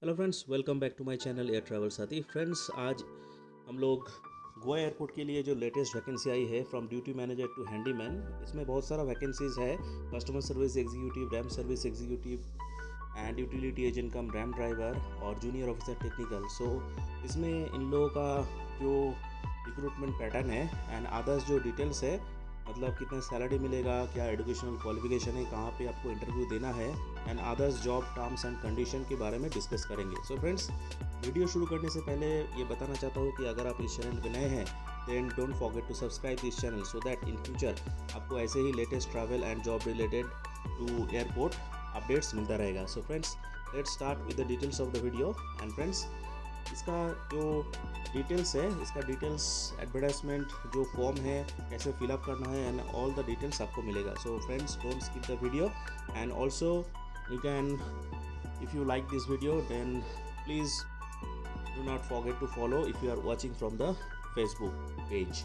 Hello friends, welcome back to my channel Air Travel Saathi. Friends, आज हम लोग Goa airport के लिए जो लेटेस्ट वैकेंसी आई है from duty manager to handyman, इसमें बहुत सारा वैकेंसीज है। Customer service executive, ramp service executive and utility agent cum RAM driver और जूनियर ऑफिसर टेक्निकल। सो इसमें इन लोगों का जो रिक्रूटमेंट पैटर्न है एंड अदर्स जो डिटेल्स है, मतलब कितना सैलरी मिलेगा, क्या एजुकेशनल क्वालिफिकेशन है, कहाँ पे आपको इंटरव्यू देना है and others job terms and condition के बारे में डिस्कस करेंगे। सो फ्रेंड्स, वीडियो शुरू करने से पहले ये बताना चाहता हूँ कि अगर आप इस चैनल पे नए हैं then don't forget to subscribe this channel so that in future आपको ऐसे ही latest travel and job related to airport updates मिलता रहेगा। So friends, let's start with the details of the video. And friends, इसका जो details है, इसका details advertisement जो फॉर्म है कैसे फिलअप करना है एंड ऑल द डिटेल्स आपको मिलेगा। So friends, don't skip the video and also you can, if you like this video then please do not forget to follow if you are watching from the Facebook page.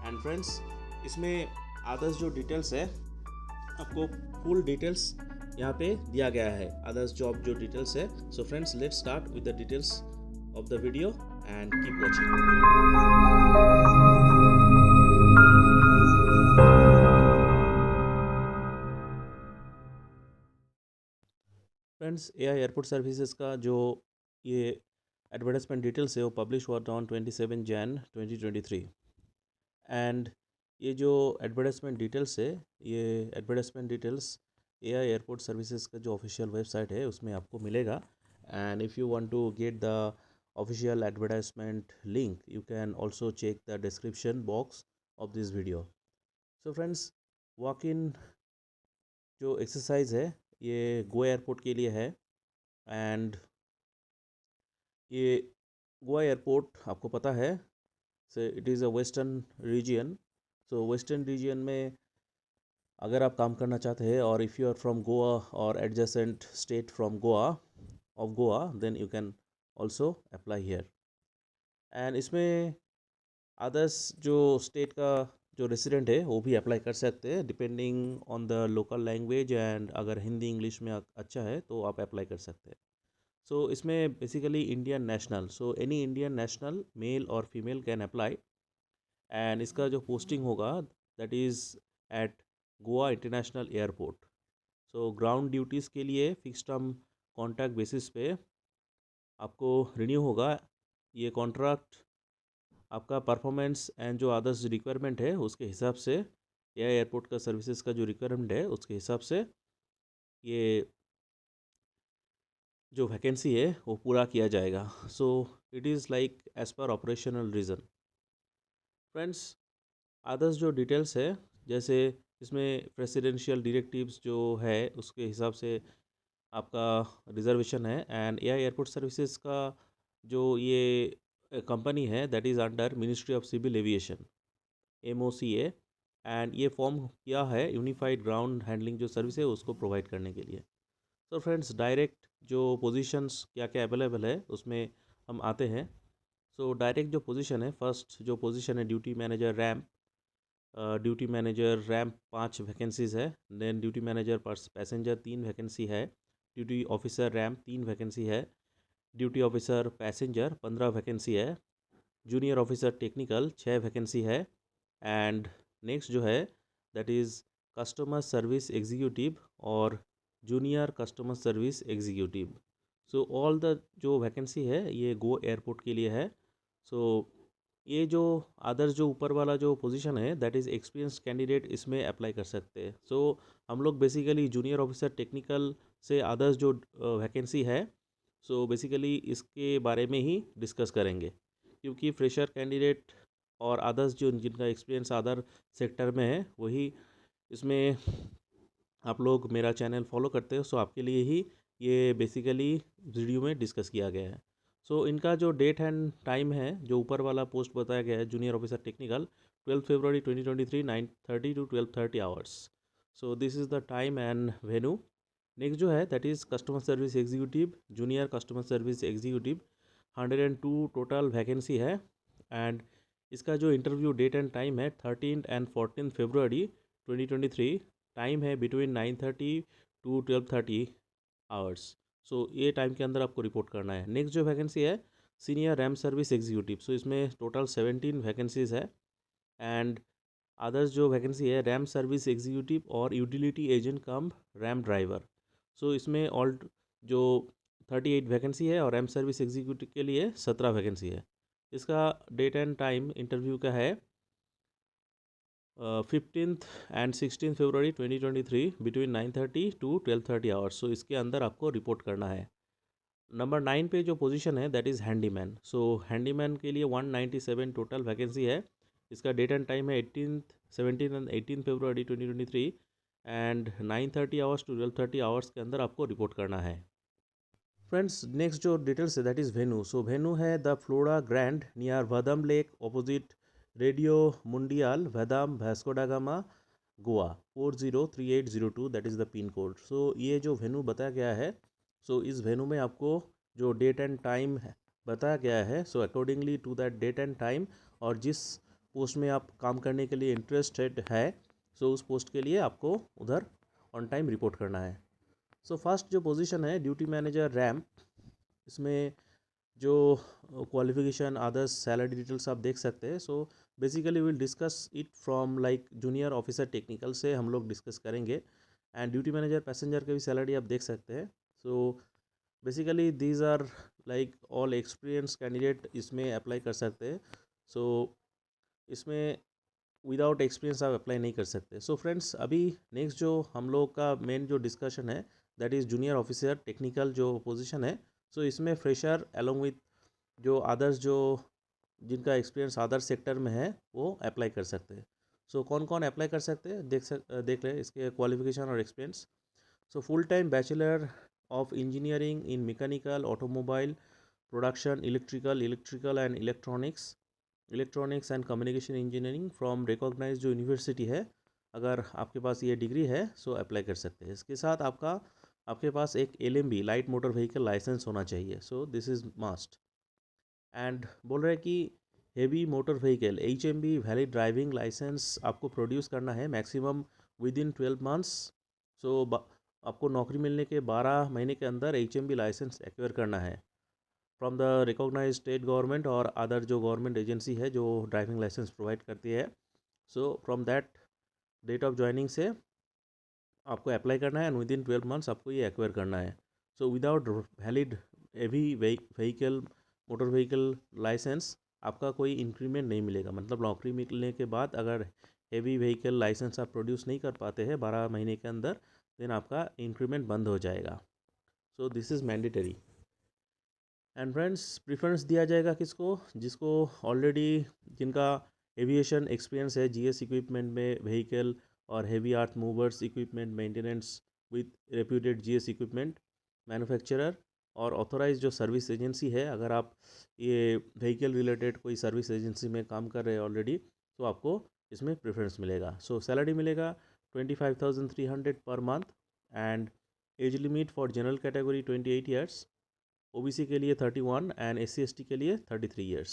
And friends, इसमें others जो details है आपको full details यहाँ पे दिया गया है, others job जो डिटेल्स है। सो friends, let's start with the details of the video and keep watching. Friends, AI airport services का जो ये एडवर्टाइजमेंट डिटेल्स है वो पब्लिश हुआ था ऑन 27 जैन 2023। एंड ये जो एडवर्टाइजमेंट डिटेल्स है, ये advertisement details AI airport services का जो ऑफिशियल वेबसाइट है उसमें आपको मिलेगा। And if you want to get the official advertisement link you can also check the description box of this video. So friends, walk in जो exercise है ये Goa airport के लिए है। एंड ये गोवा एयरपोर्ट आपको पता है say it is a western region. So western region में अगर आप काम करना चाहते हैं और if you are from Goa और adjacent state from Goa of Goa then you can also apply here. And इसमें अदर्स जो स्टेट का जो रेसिडेंट है वो भी अप्लाई कर सकते हैं depending on the local language. And अगर हिंदी इंग्लिश में अच्छा है तो आप अप्लाई कर सकते हैं। सो इसमें basically Indian national, so any Indian national male और फीमेल कैन अप्लाई। एंड इसका जो पोस्टिंग होगा that is at Goa international airport. So ground duties के लिए फिक्स टर्म कॉन्ट्रैक्ट बेसिस पे आपको रिन्यू होगा ये कॉन्ट्रैक्ट। आपका परफॉर्मेंस एंड जो अदर्स रिक्वायरमेंट है उसके हिसाब से, या एयरपोर्ट का सर्विसेज का जो रिक्वायरमेंट है उसके हिसाब से ये जो वैकेंसी है वो पूरा किया जाएगा। So it is like as per operational reason. Friends, others जो डिटेल्स है जैसे इसमें प्रेसिडेंशियल डायरेक्टिव्स जो है उसके हिसाब से आपका रिजर्वेशन है। एंड एआई एयरपोर्ट सर्विसेज का जो ये कंपनी है that is under ministry of civil aviation MOCA। And ये फॉर्म किया है यूनिफाइड ग्राउंड हैंडलिंग जो सर्विस है उसको प्रोवाइड करने के लिए। तो फ्रेंड्स, डायरेक्ट जो पोजीशंस क्या क्या अवेलेबल है उसमें हम आते हैं। सो डायरेक्ट जो पोजीशन है, फर्स्ट जो पोजीशन है duty manager ramp. Duty manager ramp 5 vacancies है। Then duty manager passenger 3 vacancy है। ड्यूटी ऑफिसर रैम्प 3 वैकेंसी है। ड्यूटी ऑफिसर पैसेंजर 15 वैकेंसी है। जूनियर ऑफिसर टेक्निकल 6 वैकेंसी है। एंड नेक्स्ट जो है that is customer service executive और junior customer service executive. So all the जो vacancy है ये गो एयरपोर्ट के लिए है। सो ये जो अदर्स जो ऊपर वाला जो पोजीशन है दैट इज़ एक्सपीरियंस कैंडिडेट इसमें अप्लाई कर सकते हैं। सो हम लोग बेसिकली जूनियर ऑफिसर टेक्निकल से अदर्स जो वैकेंसी है सो बेसिकली इसके बारे में ही डिस्कस करेंगे, क्योंकि फ्रेशर कैंडिडेट और अदर्स जो जिनका एक्सपीरियंस अदर सेक्टर में है वही इसमें आप लोग मेरा चैनल फॉलो करते हो। सो आपके लिए ही ये बेसिकली वीडियो में डिस्कस किया गया है। सो इनका जो डेट एंड टाइम है जो ऊपर वाला पोस्ट बताया गया है junior officer technical 12 February 2023 9:30 to 12:30 hours. So this is the time and venue. Next जो है that is customer service executive, junior customer service executive 102 total vacancy है। एंड इसका जो इंटरव्यू डेट एंड टाइम है 13 and 14 February 2023। Time है between 9:30 to 12:30 hours. सो ये time के अंदर आपको रिपोर्ट करना है। नेक्स्ट जो वैकेंसी है senior RAM service executive, so इसमें टोटल 17 वैकेंसीज है। एंड अदर्स जो वैकेंसी है रैम सर्विस एग्जीक्यूटिव और utility agent cum RAM driver, so इसमें ऑल जो 38 वैकेंसी है और रैम सर्विस एग्जीक्यूटिव के लिए 17 वैकेंसी है। इसका डेट एंड टाइम इंटरव्यू का है 15th and 16 February 2023 between 9:30 to 12:30 hours. So इसके अंदर आपको रिपोर्ट करना है। नंबर 9 पे जो पोजीशन है that is handyman. So handyman के लिए 197 टोटल वैकेंसी है। इसका डेट एंड टाइम है 18th 17 and 18 February 2023 and 9:30 hours to 12:30 hours के अंदर आपको रिपोर्ट करना है। फ्रेंड्स नेक्स्ट जो डिटेल्स है that is venue. So venue है the Flora Grand near Vadam lake opposite radio Mundial Vadam Vasco da Gama Goa 403802, that is the pin code. So ये जो वेन्यू बताया गया है, सो इस वेन्यू में आपको जो डेट एंड टाइम बताया गया है, so accordingly to that date and time और जिस पोस्ट में आप काम करने के लिए इंटरेस्टेड है, सो उस पोस्ट के लिए आपको उधर ऑन टाइम रिपोर्ट करना है। सो फर्स्ट जो पोजीशन है ड्यूटी मैनेजर रैम, इसमें जो क्वालिफिकेशन अदर्स सैलरी डिटेल्स आप देख सकते हैं। So basically will discuss it from like junior officer technical से हम लोग डिस्कस करेंगे। एंड ड्यूटी मैनेजर पैसेंजर के भी सैलरी आप देख सकते हैं। So basically these are like all experience candidate इसमें अप्लाई कर सकते हैं। सो इसमें विदाउट एक्सपीरियंस आप अप्लाई नहीं कर सकते। सो फ्रेंड्स अभी नेक्स्ट जो हम लोग का मेन जो डिस्कशन है that is junior officer technical जो पोजीशन है। सो इसमें फ्रेशर एलोंग विथ जो अदर्स जो जिनका एक्सपीरियंस अदर सेक्टर में है वो अप्लाई कर सकते हैं। सो कौन कौन अप्लाई कर सकते हैं देख लें इसके क्वालिफिकेशन और experience. So full time bachelor of engineering in mechanical automobile production electrical and electronics and communication engineering from recognise जो यूनिवर्सिटी है, अगर आपके पास ये डिग्री है सो अप्लाई कर सकते हैं। इसके साथ आपके पास एक LMB light motor vehicle licence होना चाहिए। So this is must. And बोल रहे हैं कि heavy motor vehicle HMV valid driving licence आपको प्रोड्यूस करना है maximum within 12 months. So आपको नौकरी मिलने के 12 महीने के अंदर HMV लाइसेंस एक्वायर करना है from the recognise state government और अदर जो गवर्नमेंट एजेंसी है जो ड्राइविंग लाइसेंस प्रोवाइड करती है। So from that date of joining से आपको अप्लाई करना है एंड विद इन 12 मंथ्स आपको ये एक्वायर करना है। So without valid heavy vehicle motor vehicle licence आपका कोई इंक्रीमेंट नहीं मिलेगा। मतलब नौकरी मिलने के बाद अगर हेवी व्हीकल लाइसेंस आप प्रोड्यूस नहीं कर पाते हैं 12 महीने के अंदर, देन आपका इंक्रीमेंट बंद हो जाएगा। So this is mandatory. And friends preference दिया जाएगा किसको, जिसको ऑलरेडी जिनका एविएशन एक्सपीरियंस है GS इक्विपमेंट में व्हीकल और heavy earth movers equipment maintenance with reputed GS equipment manufacturer और ऑथोराइज जो सर्विस एजेंसी है। अगर आप ये व्हीकल रिलेटेड कोई सर्विस एजेंसी में काम कर रहे हैं ऑलरेडी, तो आपको इसमें प्रेफरेंस मिलेगा। सो सैलरी मिलेगा 25,300 per month and age limit for general category 28 years, OBC के लिए 31 एंड SC/ST के लिए 33 years.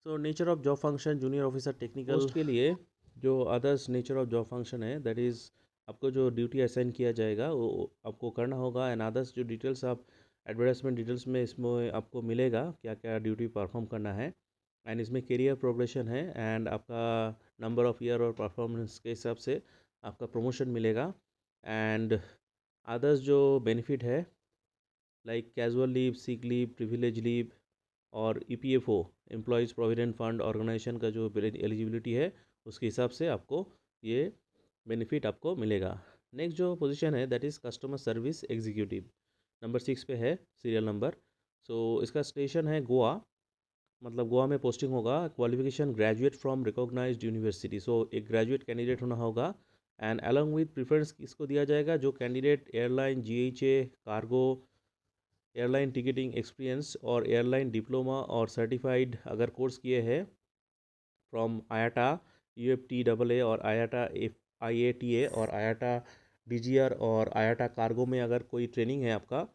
So nature of job function junior officer technical post के लिए जो others nature of job function है दैट इज़ आपको जो ड्यूटी असाइन किया जाएगा वो आपको करना होगा। एंड अदर्स जो डिटेल्स आप एडवर्टाइजमेंट डिटेल्स में इसमें आपको मिलेगा क्या क्या ड्यूटी परफॉर्म करना है। एंड इसमें करियर प्रोग्रेशन है एंड आपका नंबर ऑफ़ ईयर और परफॉर्मेंस के हिसाब से आपका प्रमोशन मिलेगा। एंड अदर्स जो बेनिफिट है like casual leave, sick leave, privilege leave और EPFO employees provident fund organisation का जो एलिजिबिलिटी है उसके हिसाब से आपको ये बेनिफिट आपको मिलेगा। नेक्स्ट जो पोजीशन है that is customer service executive, number 6 पे है सीरियल नंबर। सो इसका स्टेशन है गोवा, मतलब गोवा में पोस्टिंग होगा। Qualification graduate from recognised university, so एक ग्रेजुएट कैंडिडेट होना होगा। एंड अलॉन्ग विथ प्रेफरेंस किसको दिया जाएगा, जो candidate airline GHA cargo airline ticketing experience और एयरलाइन डिप्लोमा और सर्टिफाइड अगर कोर्स किए हैं फ्रॉम IATA UFTAA और IATA IATA और IATA DGR और IATA कार्गो में अगर कोई ट्रेनिंग है आपका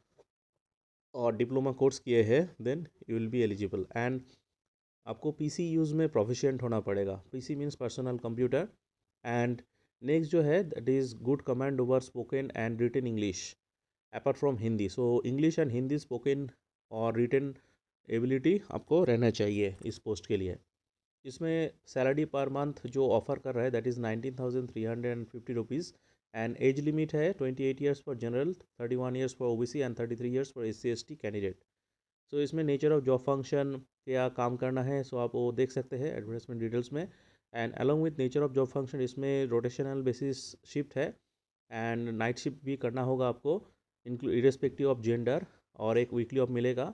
और डिप्लोमा कोर्स किए हैं then you will be eligible. And आपको PC यूज़ में प्रोफिशिएंट होना पड़ेगा। PC means personal computer. And next जो है that is good command over spoken and written English. Apart from Hindi. So English and Hindi spoken और written ability आपको रहना चाहिए इस पोस्ट के लिए। इसमें सैलरी पर मंथ जो ऑफर कर रहा है that is 19,350 rupees and age limit है 28 years for general, 31 years for OBC and 33 years for SC ST candidate. So इसमें नेचर ऑफ जॉब फंक्शन क्या काम करना है सो आप वो देख सकते हैं एडवर्टाइजमेंट डिटेल्स में। And along with nature of job function इसमें रोटेशनल बेसिस शिफ्ट है एंड नाइट शिफ्ट भी करना होगा आपको इरेस्पेक्टिव ऑफ जेंडर, और एक वीकली ऑफ मिलेगा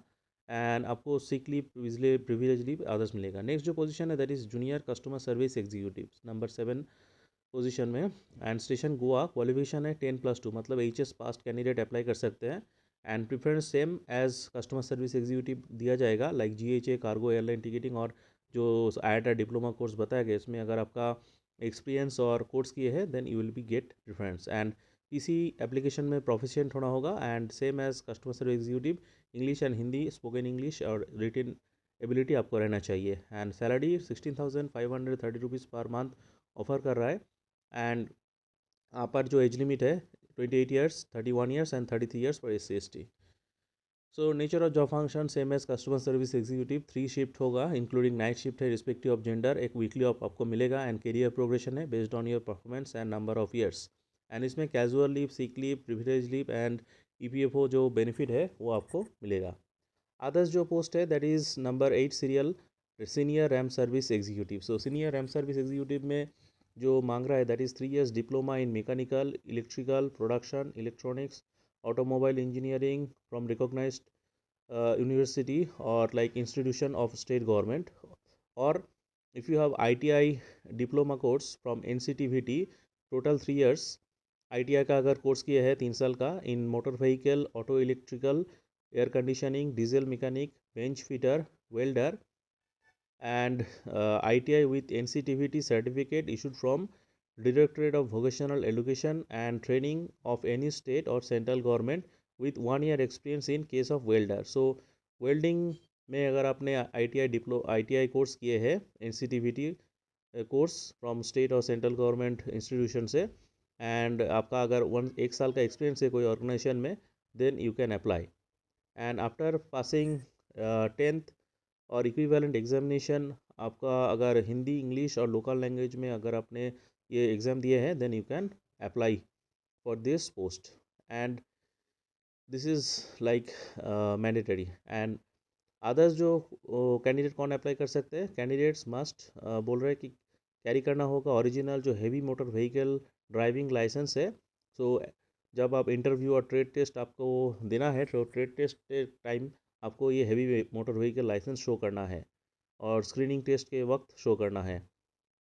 एंड आपको सिक लीव, प्रिविलेज लीव अदर्स मिलेगा। नेक्स्ट जो पोजीशन है that is junior customer service executive, number 7 position में। एंड स्टेशन गोवा, क्वालिफिकेशन है 10+2 मतलब HS पास्ट कैंडिडेट अप्लाई कर सकते हैं and preference same as customer service executive दिया जाएगा like GHA, cargo, airline ticketing और जो IATA डिप्लोमा कोर्स बताया गया इसमें अगर आपका एक्सपीरियंस और कोर्स किए हैं then you will be get preference. And PC application में प्रोफिशिएंट होना होगा and same as customer service executive English and Hindi spoken English और रिटन एबिलिटी आपको रहना चाहिए। And salary 16,530 rupees per month offer कर रहा है एंड पर जो एज लिमिट है 28 years, 31 years and 33 years for SC ST। So nature of job function same as customer service executive, 3 shift होगा इंक्लूडिंग नाइट शिफ्ट है रिस्पेक्टिव ऑफ जेंडर, एक weekly off आपको मिलेगा एंड करियर प्रोग्रेशन है based on your performance and number of years. And इसमें casual leave, sick leave, privilege leave and EPFO जो benefit है वो आपको मिलेगा। अदर्स जो पोस्ट है that is number 8 serial senior RAM service executive. So senior RAM service executive में जो मांग रहा है that is 3 years diploma in mechanical, electrical, production, electronics, automobile engineering from recognised university or like institution of state government, or if you have ITI diploma course from NCTVT total 3 years ITI का अगर course किया है 3 साल का in motor vehicle, auto electrical, air conditioning, diesel mechanic, bench fitter, welder and ITI with NCTVT certificate issued from Directorate of Vocational Education and Training of any state or central government with 1 year experience in case of welder। So welding में अगर आपने ITI course किए हैं NCTVT course from state और central government institution से and आपका अगर 1 साल का एक्सपीरियंस है कोई ऑर्गेनाइजेशन में then you can apply. And after passing 10th और इक्विवेलेंट एग्जामिनेशन आपका अगर हिंदी, इंग्लिश और लोकल लैंग्वेज में अगर आपने ये एग्ज़ाम दिए हैं then you can apply for this post and this is like mandatory. And others जो कैंडिडेट कौन अप्लाई कर सकते हैं, कैंडिडेट्स मस्ट बोल रहे हैं कि कैरी करना होगा ओरिजिनल जो heavy motor vehicle driving licence है। सो जब आप इंटरव्यू और ट्रेड टेस्ट आपको देना है तो ट्रेड टेस्ट के टाइम आपको ये heavy motor vehicle licence show करना है और स्क्रीनिंग टेस्ट के वक्त शो करना है।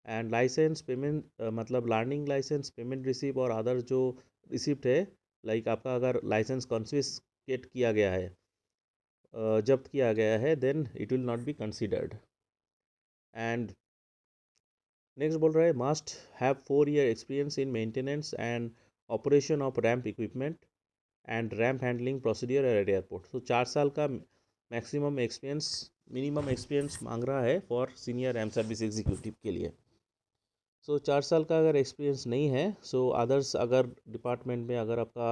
एंड लाइसेंस पेमेंट मतलब लर्निंग लाइसेंस, पेमेंट रिसिप्ट और अदर जो रिसिप्ट है लाइक आपका अगर लाइसेंस कॉन्फिस्केट किया गया है, जब्त किया गया है then it will not be considered. And next बोल रहा है must have 4 year experience in maintenance and operation of ramp equipment and ramp handling procedure at airport. तो 4 साल का मैक्सिमम एक्सपीरियंस, मिनिमम एक्सपीरियंस मांग रहा है for senior RAM service executive के लिए। सो 4 साल का अगर एक्सपीरियंस नहीं है सो अदर्स अगर डिपार्टमेंट में अगर आपका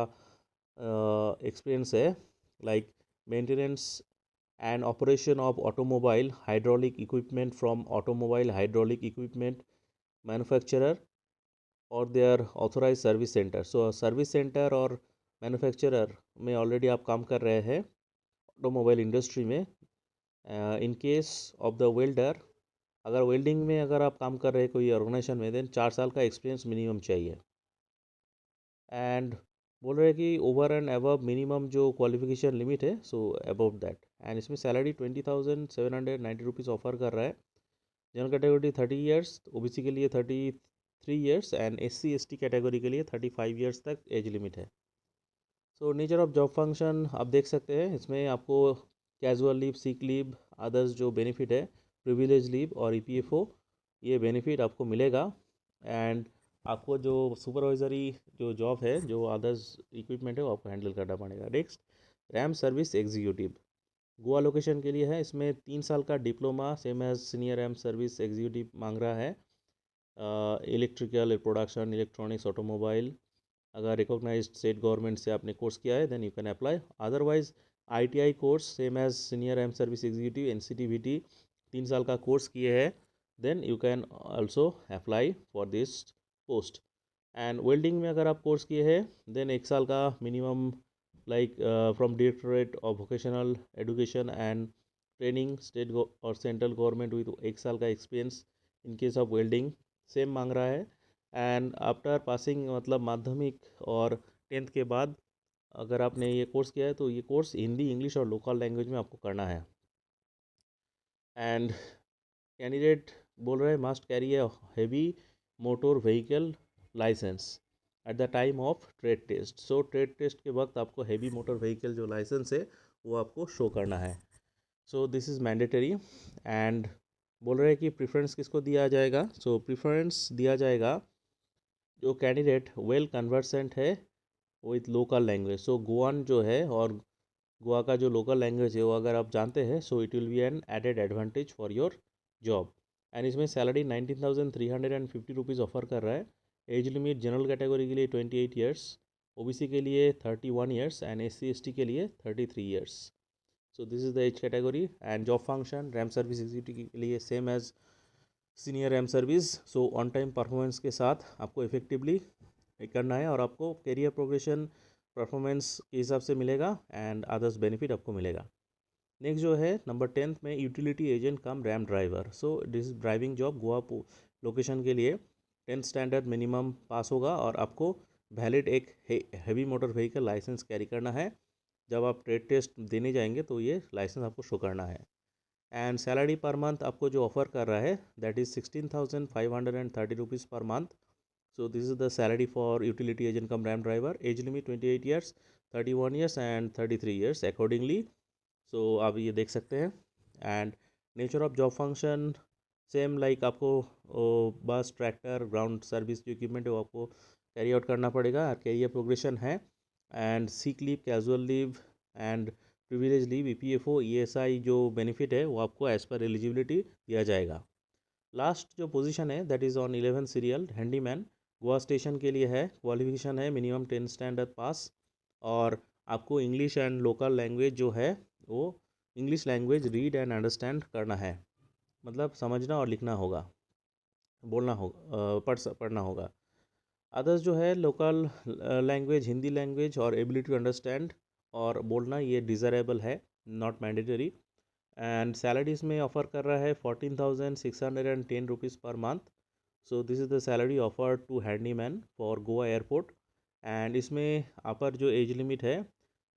एक्सपीरियंस है like maintenance and operation of automobile hydraulic equipment from automobile hydraulic equipment manufacturer or their authorized service center। so service center और manufacturer में ऑलरेडी आप काम कर रहे हैं ऑटोमोबाइल इंडस्ट्री में। In case of the welder अगर वेल्डिंग में अगर आप काम कर रहे हैं कोई ऑर्गेनाइजेशन में देन 4 साल का एक्सपीरियंस मिनिमम चाहिए। एंड बोल रहे हैं कि ओवर एंड अबव मिनिमम जो क्वालिफिकेशन लिमिट है सो अबव दैट। एंड इसमें सैलरी 20,790 रुपीज़ ऑफर कर रहा है। जनरल कैटेगरी 30 ईयर्स, OBC के लिए 33 years and SC ST category के लिए 35 ईयर्स तक एज लिमिट है। सो नेचर ऑफ जॉब फंक्शन आप देख सकते हैं इसमें आपको casual leave, sick leave, others जो बेनिफिट है, प्रिविलेज लीव और EPFO ये बेनिफिट आपको मिलेगा। एंड आपको जो सुपरवाइजरी जो जॉब है, जो अदर्स इक्विपमेंट है वो आपको हैंडल करना पड़ेगा। Next ram service executive Goa location के लिए है। इसमें 3 साल का diploma same as senior RAM service executive मांग रहा है। इलेक्ट्रिकल, प्रोडक्शन, इलेक्ट्रॉनिक्स, ऑटोमोबाइल अगर रिकॉग्नाइज्ड स्टेट गवर्नमेंट से आपने कोर्स किया है then you can apply. Otherwise ITI course same as senior M service executive NCTVT 3 साल का कोर्स किए हैं then you can also apply for this post. And welding में अगर आप कोर्स किए हैं देन 1 साल का minimum like from directorate of vocational education and training state और सेंट्रल गवर्नमेंट विद 1 साल का experience in case of welding same मांग रहा है। एंड आफ्टर पासिंग मतलब माध्यमिक और 10th के बाद अगर आपने ये कोर्स किया है तो ये कोर्स हिंदी इंग्लिश और लोकल लैंग्वेज में आपको करना है। एंड कैंडिडेट बोल रहे हैं must carry a heavy motor vehicle licence at the time of trade test. So trade test के वक्त आपको हेवी मोटर व्हीकल जो लाइसेंस है वो आपको शो करना है। So this is mandatory. And बोल रहे हैं कि प्रेफरेंस किसको दिया जाएगा। सो प्रेफरेंस दिया जाएगा जो कैंडिडेट वेल कन्वर्सेंट है विथ लोकल लैंग्वेज। सो गोवन जो है और गोवा का जो लोकल लैंग्वेज है वो अगर आप जानते हैं so it will be an added advantage for your job. And इसमें सैलरी 19,350 रुपीज़ ऑफर कर रहा है। एज लिमिट जनरल कैटेगरी के लिए 28 ईयर्स, OBC के लिए 31 ईयर्स एंड SC/ST के लिए 33 years. So this is the age category. And job function ram service executive के लिए same as senior RAM service. So on time performance के साथ आपको इफेक्टिवली करना है और आपको कैरियर प्रोग्रेशन परफॉर्मेंस के हिसाब से मिलेगा एंड अदर्स बेनिफिट आपको मिलेगा। नेक्स्ट जो है नंबर 10th में utility agent cum RAM driver. So this is driving job. Goa location के लिए 10th स्टैंडर्ड मिनिमम पास होगा और आपको वैलिड एक heavy motor vehicle licence carry करना है। जब आप ट्रेड टेस्ट देने जाएंगे तो ये लाइसेंस आपको शो करना है। एंड सैलरी पर मंथ आपको जो ऑफर कर रहा है that is 16,530 rupees per month. So this is the salary for utility agent cum RAM driver. Age limit 28 years, 31 years and 33 years accordingly. So आप ये देख सकते हैं। And nature of job function same like आपको बस tractor ground service जो equipment है वो आपको कैरी आउट करना पड़ेगा। कैरियर प्रोग्रेशन है and sick leave, casual leave and privilege leave, EPFO ESI जो बेनिफिट है वो आपको एज पर एलिजिबिलिटी दिया जाएगा। लास्ट जो पोजीशन है that is on 11 serial handyman. Goa station के लिए है। क्वालिफिकेशन है मिनिमम 10 स्टैंडर्ड पास और आपको इंग्लिश एंड लोकल लैंग्वेज जो है वो English language read and understand करना है, मतलब समझना और लिखना होगा, बोलना होगा, पढ़ना होगा। अदर्स जो है लोकल लैंग्वेज हिंदी लैंग्वेज और एबिलिटी टू अंडरस्टैंड और बोलना ये डिज़ायरेबल है, नॉट मैंडेटरी। एंड सैलरी इसमें ऑफर कर रहा है 14,610 rupees per month. So this is the salary offer to handyman for Goa airport. And इसमें अपर जो एज लिमिट है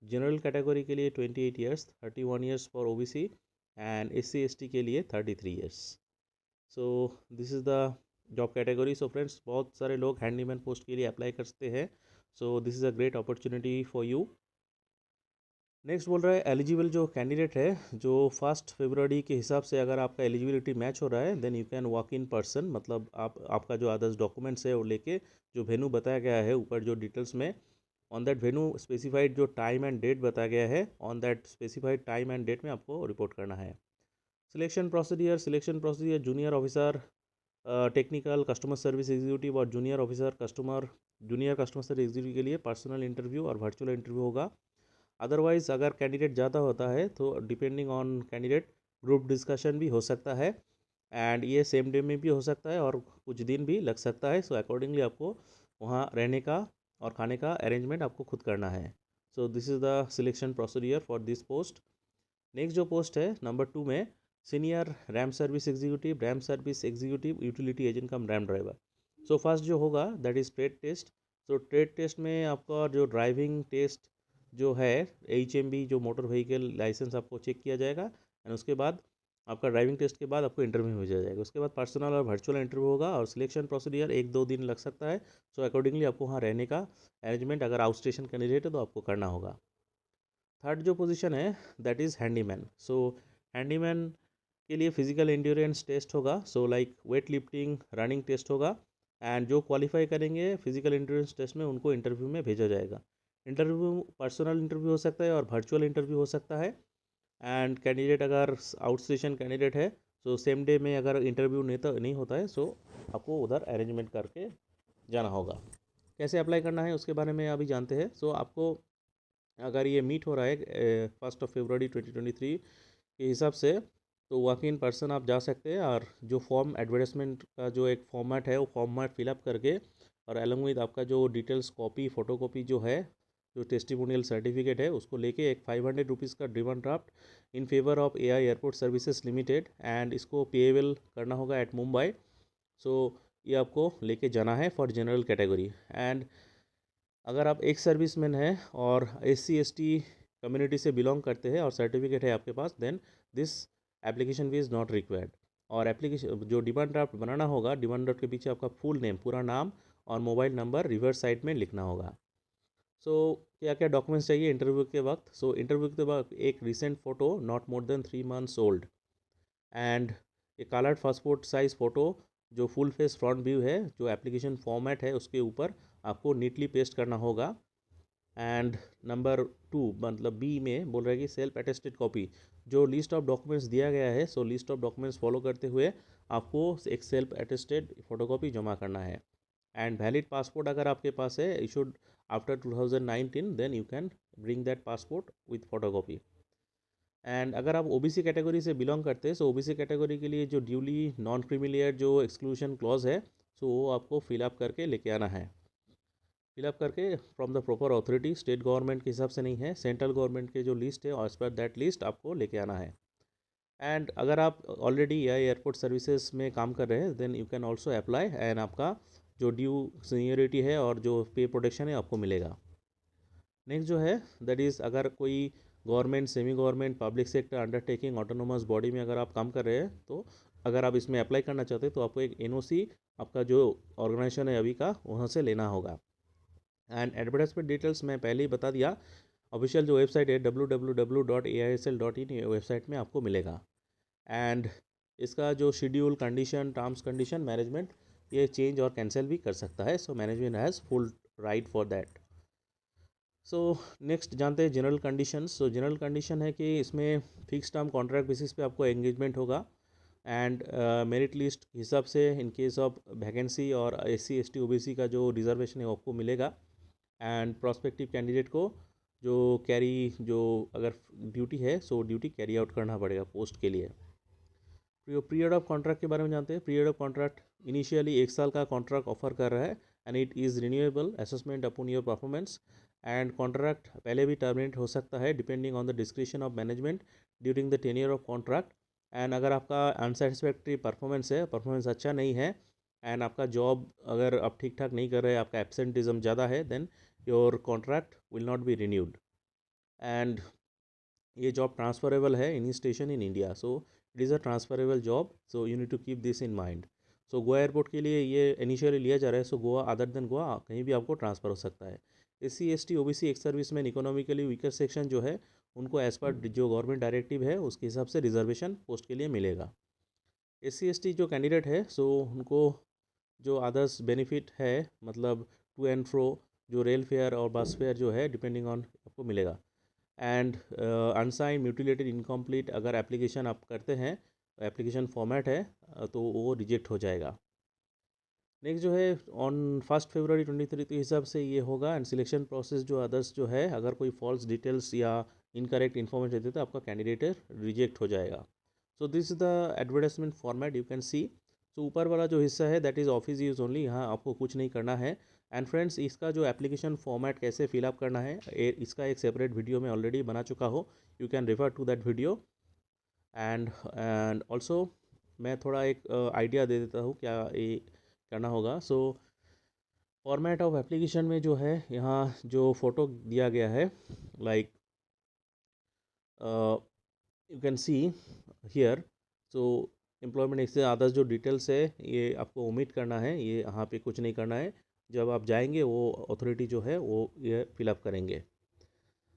जनरल कैटेगरी के लिए 28 years, 31 years for OBC and SC/ST के लिए 33 years. So this is the job category. So friends बहुत सारे लोग हैंडीमैन पोस्ट के लिए अप्लाई करते हैं। सो this is a great opportunity for you. Next बोल रहा है एलिजिबल जो कैंडिडेट है जो 1 फरवरी के हिसाब से अगर आपका एलिजिबिलिटी मैच हो रहा है then you can walk in person. मतलब आपका जो अदर्स डॉक्यूमेंट्स है वो लेके जो वेन्यू बताया गया है ऊपर जो डिटेल्स में ऑन दैट वेन्यू स्पेसिफाइड जो टाइम एंड डेट बताया गया है on that specified time and date में आपको रिपोर्ट करना है। Selection procedure junior officer technical customer service executive और जूनियर कस्टमर सर्विस एग्जीक्यूटिव के लिए पर्सनल इंटरव्यू और वर्चुअल इंटरव्यू होगा। अदरवाइज़ अगर कैंडिडेट ज़्यादा होता है तो depending on candidate group discussion भी हो सकता है एंड ये सेम डे में भी हो सकता है और कुछ दिन भी लग सकता है। सो अकॉर्डिंगली आपको वहाँ रहने का और खाने का अरेंजमेंट आपको खुद करना है। So this is the selection procedure for this post. Next जो पोस्ट है नंबर 2 में senior RAM service executive utility agent cum RAM driver. So first जो होगा that is trade test. So trade test में आपका जो ड्राइविंग टेस्ट जो है HMB जो मोटर व्हीकल लाइसेंस आपको चेक किया जाएगा एंड उसके बाद आपका ड्राइविंग टेस्ट के बाद आपको इंटरव्यू भेजा जाएगा। उसके बाद पर्सनल और वर्चुअल इंटरव्यू होगा और सिलेक्शन प्रोसीजर 1-2 दिन लग सकता है। सो अकॉर्डिंगली आपको वहाँ रहने का अरेंजमेंट अगर आउट स्टेशन कैंडिडेट है तो आपको करना होगा। थर्ड जो पोजीशन है that is handyman. So handyman के लिए फिजिकल एंड्योरेंस टेस्ट होगा। So like weight lifting running test होगा एंड जो क्वालिफाई करेंगे फिजिकल एंड्योरेंस टेस्ट में उनको इंटरव्यू में भेजा जाएगा। इंटरव्यू पर्सनल इंटरव्यू हो सकता है और वर्चुअल इंटरव्यू हो सकता है। एंड कैंडिडेट अगर आउट स्टेशन कैंडिडेट है तो सेम डे में अगर इंटरव्यू नहीं होता है सो आपको उधर अरेंजमेंट करके जाना होगा। कैसे अप्लाई करना है उसके बारे में अभी जानते हैं। सो आपको अगर ये मीट हो रहा है 1 फरवरी 2023 के हिसाब से, तो वॉक इन पर्सन आप जा सकते हैं और जो फॉर्म एडवर्टाइजमेंट का जो एक फॉर्मेट है वो फॉर्मेट फिलअप करके और अलॉन्ग विद आपका जो डिटेल्स कॉपी फ़ोटो कॉपी जो है, जो टेस्टिमोनियल सर्टिफिकेट है, उसको लेके एक 500 रुपीज़ का demand draft in favour of AI airport services limited and इसको पेएबल करना होगा एट मुंबई। सो ये आपको लेके जाना है फॉर जनरल कैटेगरी। एंड अगर आप एक सर्विसमैन हैं और SC ST कम्युनिटी से बिलोंग करते हैं और सर्टिफिकेट है आपके पास, then this application fee is not required. और एप्लीकेशन जो डिमांड ड्राफ्ट बनाना होगा, डिमांड ड्राफ्ट के पीछे आपका फुल नेम, पूरा नाम और मोबाइल नंबर रिवर्स साइड में लिखना होगा। सो क्या क्या डॉक्यूमेंट्स चाहिए इंटरव्यू के वक्त? सो इंटरव्यू के वक्त एक recent photo not more than 3 months old and एक कलर्ड पासपोर्ट साइज़ फ़ोटो जो फुल फेस फ्रंट व्यू है, जो एप्लीकेशन फॉर्मेट है उसके ऊपर आपको नीटली पेस्ट करना होगा। एंड नंबर 2 मतलब बी में बोल रहा है कि सेल्फ अटेस्टेड कॉपी, जो लिस्ट ऑफ डॉक्यूमेंट्स दिया गया है, सो लिस्ट ऑफ डॉक्यूमेंट्स फॉलो करते हुए आपको एक सेल्फ अटेस्टेड फ़ोटोकॉपी जमा करना है। एंड वैलिड पासपोर्ट अगर आपके पास है issued after 2019, then you can bring that passport with photocopy. And अगर आप OBC कैटेगरी से बिलोंग करते हैं, सो OBC कैटेगरी के लिए जो ड्यूली नॉन क्रीमिलियर जो एक्सक्लूशन क्लॉज है, सो वो आपको फिलअप करके लेके आना है। फिलअप करके from the proper authority, state government के हिसाब से नहीं है, सेंट्रल गवर्नमेंट के जो लिस्ट है एज पर दैट लिस्ट आपको लेके आना है। एंड अगर आप ऑलरेडी AI एयरपोर्ट सर्विसेज में काम कर रहे हैं, then you can also apply and आपका जो ड्यू सीनियरिटी है और जो पे प्रोटेक्शन है आपको मिलेगा। नेक्स्ट जो है दैट इज़, अगर कोई government, semi government, public sector undertaking, autonomous body में अगर आप काम कर रहे हैं, तो अगर आप इसमें अप्लाई करना चाहते हैं तो आपको एक NOC आपका जो ऑर्गेनाइजेशन है अभी का, वहाँ से लेना होगा। एंड एडवर्टाइजमेंट डिटेल्स मैं पहले ही बता दिया, ऑफिशियल जो वेबसाइट है www.aisl.in, ये वेबसाइट में आपको मिलेगा। एंड इसका जो schedule, condition, terms condition, management ये चेंज और कैंसिल भी कर सकता है। So management has full right for that. So next जानते हैं जनरल कंडीशंस। सो जनरल कंडीशन है कि इसमें फिक्स टर्म कॉन्ट्रैक्ट बेसिस पे आपको एंगेजमेंट होगा एंड मेरिट लिस्ट हिसाब से इन केस ऑफ वैकेंसी और SC ST OBC का जो रिजर्वेशन है वो आपको मिलेगा। एंड प्रोस्पेक्टिव कैंडिडेट को जो जो अगर ड्यूटी है, सो ड्यूटी कैरी आउट करना पड़ेगा पोस्ट के लिए। पीरियड ऑफ कॉन्ट्रैक्ट के बारे में जानते हैं। पीरियड ऑफ कॉन्ट्रैक्ट इनिशियली 1 साल का कॉन्ट्रैक्ट ऑफर कर रहा है and it is renewable assessment upon your performance. And contract पहले भी टर्मिनेट हो सकता है depending on the description of management during the tenure of contract. And अगर आपका अनसेटिस्फैक्ट्री परफॉर्मेंस है, परफॉर्मेंस अच्छा नहीं है एंड आपका जॉब अगर आप ठीक ठाक नहीं कर रहे, आपका एब्सेंटिज्म ज़्यादा है, then your contract will not be renewed. And ये जॉब ट्रांसफरेबल है in station in India, so it is a transferable job, so you need to keep this in mind. So Goa airport के लिए ये initially लिया जा रहा है, so Goa other than Goa कहीं भी आपको ट्रांसफ़र हो सकता है। SC ST OBC एक सर्विस में इकोनॉमिकली वीकर सेक्शन जो है, उनको एज पर जो गवर्नमेंट डायरेक्टिव है उसके हिसाब से रिजर्वेशन पोस्ट के लिए मिलेगा। SC ST जो कैंडिडेट है, सो उनको जो अदर्स बेनिफिट है, मतलब टू एंड फ्रो जो रेल फेयर और बस फेयर जो है डिपेंडिंग ऑन आपको मिलेगा। एंड अनसाइन, म्यूटिलेटेड, इनकम्प्लीट अगर एप्लीकेशन आप करते हैं, एप्लीकेशन फॉर्मेट है, तो वो रिजेक्ट हो जाएगा। नेक्स्ट जो है ऑन 1 फरवरी 2023 के हिसाब से ये होगा। एंड सिलेक्शन प्रोसेस जो अदर्स जो है, अगर कोई फॉल्स डिटेल्स या इनकरेक्ट इन्फॉर्मेशन देते तो आपका कैंडिडेट रिजेक्ट हो जाएगा। So this is the advertisement format you can see. So ऊपर वाला जो हिस्सा है that is office use only, यहाँ आपको कुछ नहीं करना है। एंड फ्रेंड्स, इसका जो एप्लीकेशन फॉर्मेट कैसे फिलअप करना है, इसका एक सेपरेट वीडियो मैं ऑलरेडी बना चुका हूँ, you can refer to that video. And also मैं थोड़ा एक आइडिया दे देता हूँ क्या ये करना होगा। सो फॉर्मेट ऑफ एप्लीकेशन में जो है, यहाँ जो फ़ोटो दिया गया है, like you can see here. So employment इससे अदर्स जो डिटेल्स है ये आपको ओमिट करना है, ये यहाँ पे कुछ नहीं करना है। जब आप जाएंगे वो अथॉरिटी जो है वो ये फिलअप करेंगे।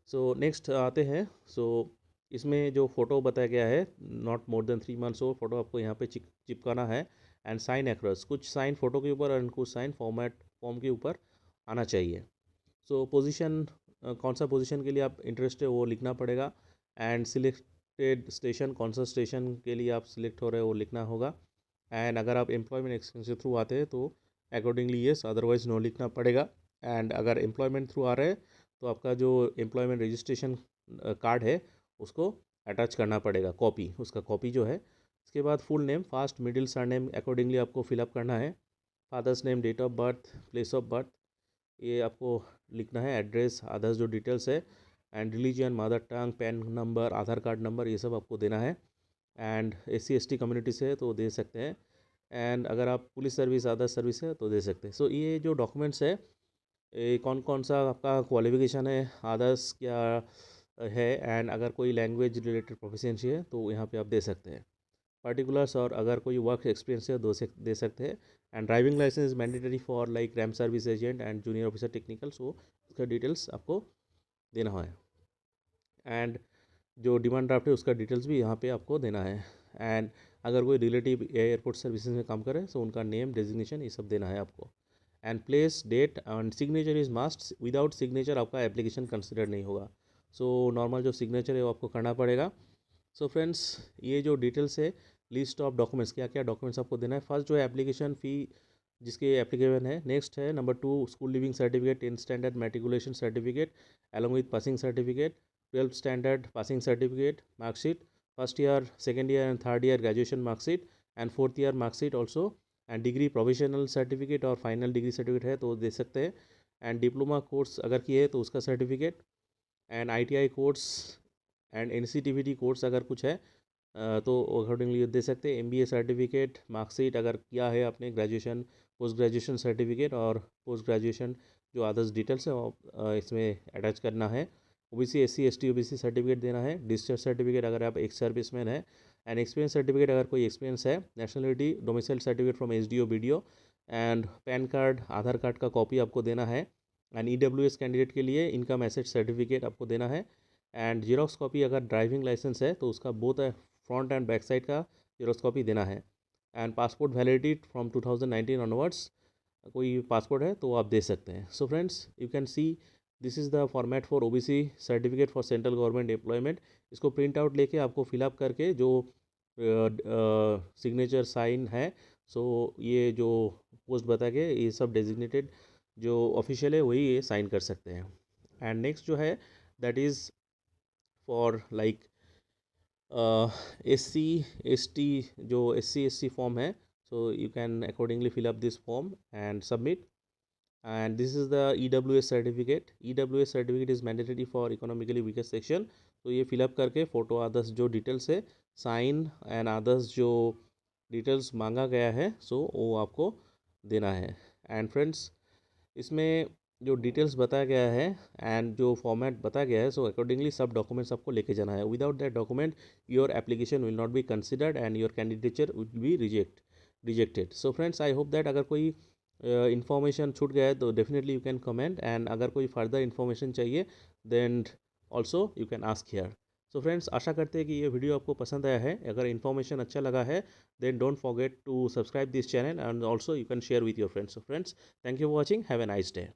सो नेक्स्ट आते हैं। सो इसमें जो फ़ोटो बताया गया है not more than 3 months old, photo आपको यहाँ पे चिपकाना है। एंड साइन एक्रोस, कुछ साइन फ़ोटो के ऊपर और कुछ साइन फॉर्म के ऊपर आना चाहिए। सो पोजीशन, कौन सा पोजीशन के लिए आप इंटरेस्ट है वो लिखना पड़ेगा। एंड सिलेक्टेड स्टेशन, कौन सा स्टेशन के लिए आप सिलेक्ट हो रहे हो वो लिखना होगा। एंड अगर आप एम्प्लॉयमेंट एक्सपीरियंस के थ्रू आते हैं तो अकॉर्डिंगली येस, अदरवाइज नो लिखना पड़ेगा। एंड अगर एम्प्लॉयमेंट थ्रू आ रहे हैं तो आपका जो एम्प्लॉयमेंट रजिस्ट्रेशन कार्ड है उसको अटैच करना पड़ेगा, कॉपी, उसका कॉपी जो है। इसके बाद full name, first middle surname accordingly आपको फिलअप करना है। Father's name, date of birth, place of birth ये आपको लिखना है, एड्रेस, अदर्स जो डिटेल्स है, and religion, mother tongue, PAN number, Aadhaar card number, ये सब आपको देना है। एंड SC ST कम्युनिटी से है तो दे सकते हैं, एंड अगर आप पुलिस सर्विस, अदर सर्विस है तो दे सकते हैं। सो ये जो डॉक्यूमेंट्स है, ये कौन कौन सा आपका क्वालिफिकेशन है, अदर्स क्या है, एंड अगर कोई लैंग्वेज रिलेटेड प्रोफिशिएंसी है तो यहाँ पे आप दे सकते हैं पर्टिकुलर्स, और अगर कोई वर्क एक्सपीरियंस है दे सकते हैं। And driving licence mandatory for like ramp service agent and junior officer technical, so उसका डिटेल्स आपको देना है। एंड जो डिमांड ड्राफ्ट है उसका डिटेल्स भी यहाँ पे आपको देना है। एंड अगर कोई रिलेटिव एयरपोर्ट सर्विसेज में काम करे तो उनका नेम, डेजिग्नेशन, ये सब देना है आपको। And place, date and signature is must, without signature आपका एप्लीकेशन कंसिडर नहीं होगा। सो नॉर्मल जो सिग्नेचर है वो आपको करना पड़ेगा। सो फ्रेंड्स, ये जो डिटेल्स है, लिस्ट ऑफ डॉक्यूमेंट्स, क्या क्या डॉक्यूमेंट्स आपको देना है। फर्स्ट जो है एप्लीकेशन फ़ी जिसके एप्लीकेबल है। नेक्स्ट है number 2 school leaving certificate, 10th standard matriculation certificate along with passing certificate, 12th standard passing certificate, marksheet, first year, second year and third year graduation marksheet, and fourth year marksheet also, and degree provisional certificate और final decree certificate है तो दे सकते हैं। And diploma course अगर किए तो उसका certificate, and ITI course and NCTVT course अगर कुछ है तो अकॉर्डिंगली दे सकते हैं। MBA सर्टिफिकेट, मार्कशीट अगर किया है आपने ग्रेजुएशन, पोस्ट ग्रेजुएशन सर्टिफिकेट और पोस्ट ग्रेजुएशन जो अदर्स डिटेल्स है वो इसमें अटैच करना है। OBC SC ST OBC certificate देना है। डिस्चार्ज सर्टिफिकेट अगर आप एक सर्विसमैन है, एंड एक्सपीरियंस सर्टिफिकेट अगर कोई एक्सपीरियंस है, nationality, domicile certificate from SDO BDO, and pan card, Aadhaar card का कॉपी आपको देना है। एंड EWS कैंडिडेट के लिए इनकम एसेट सर्टिफिकेट आपको देना है। एंड जीरोक्स कॉपी अगर ड्राइविंग लाइसेंस है तो उसका both front end back side का जीरोक्स कॉपी देना है। And passport validity from 2019 onwards, कोई पासपोर्ट है तो आप दे सकते हैं। So friends, you can see this is the format for OBC certificate for central government employment. इसको प्रिंट आउट लेके आपको फिलअप करके जो सिग्नेचर साइन है, सो ये जो पोस्ट बता के ये सब डेजिग्नेटेड जो ऑफिशियल है वही ये साइन कर सकते हैं। एंड नेक्स्ट जो है that is for like SC ST, जो SC SC फॉर्म है, so you can accordingly fill up this form and submit. And this is the EWS certificate. EWS certificate is mandatory for economically weakest section, तो ये fill up करके photo, others जो details है, sign and others जो details मांगा गया है, सो वो आपको देना है। एंड फ्रेंड्स, इसमें जो डिटेल्स बताया गया है एंड जो फॉर्मेट बताया गया है, सो अकॉर्डिंगली सब डॉक्यूमेंट्स आपको लेके जाना है। Without that document your application will not be considered and your candidature will be rejected. So friends, I hope that अगर कोई इन्फॉर्मेशन छूट गया है तो definitely you can comment, and अगर कोई फर्दर इन्फॉर्मेशन चाहिए then also you can ask here. So friends, आशा करते हैं कि ये वीडियो आपको पसंद आया है। अगर इन्फॉर्मेशन अच्छा लगा है then don't forget to subscribe this channel, and also you can share with your friends. So friends, thank you for watching. Have a nice day.